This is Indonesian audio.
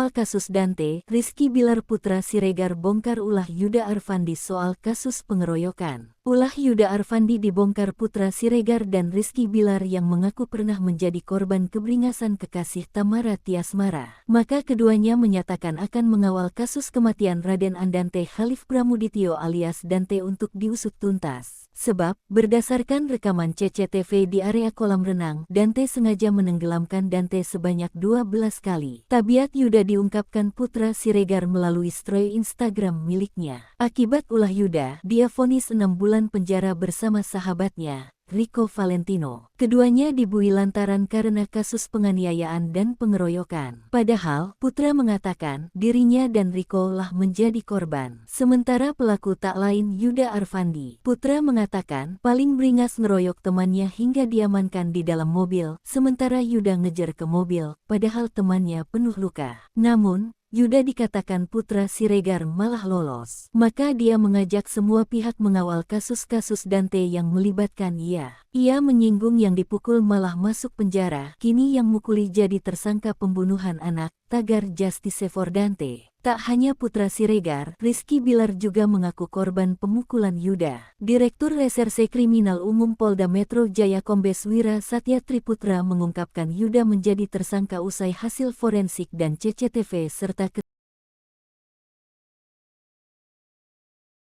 Mengawal kasus Dante, Rizky Bilar putra Siregar bongkar ulah Yuda Arfandi soal kasus pengeroyokan. Ulah Yuda Arfandi dibongkar putra Siregar dan Rizky Bilar yang mengaku pernah menjadi korban keberingasan kekasih Tamara Tiasmara. Maka keduanya menyatakan akan mengawal kasus kematian Raden Andante Khalif Pramudityo alias Dante untuk diusut tuntas. Sebab, berdasarkan rekaman CCTV di area kolam renang, Dante sengaja menenggelamkan Dante sebanyak 12 kali. Tabiat Yuda diungkapkan putra Siregar melalui story Instagram miliknya. Akibat ulah Yuda, dia vonis 6 bulan penjara bersama sahabatnya, Rico Valentino. Keduanya dibui lantaran karena kasus penganiayaan dan pengeroyokan. Padahal, putra mengatakan dirinya dan Rico lah menjadi korban. Sementara pelaku tak lain Yuda Arfandi. Putra mengatakan paling beringas ngeroyok temannya hingga diamankan di dalam mobil, sementara Yuda ngejar ke mobil, padahal temannya penuh luka. Namun, Yuda dikatakan putra Siregar malah lolos. Maka dia mengajak semua pihak mengawal kasus-kasus Dante yang melibatkan ia. Ia menyinggung yang dipukul malah masuk penjara. Kini yang mukuli jadi tersangka pembunuhan anak, tagar Justice for Dante. Tak hanya putra Siregar, Rizky Bilar juga mengaku korban pemukulan Yuda. Direktur Reserse Kriminal Umum Polda Metro Jaya Kombes Wira Satya Triputra mengungkapkan Yuda menjadi tersangka usai hasil forensik dan CCTV serta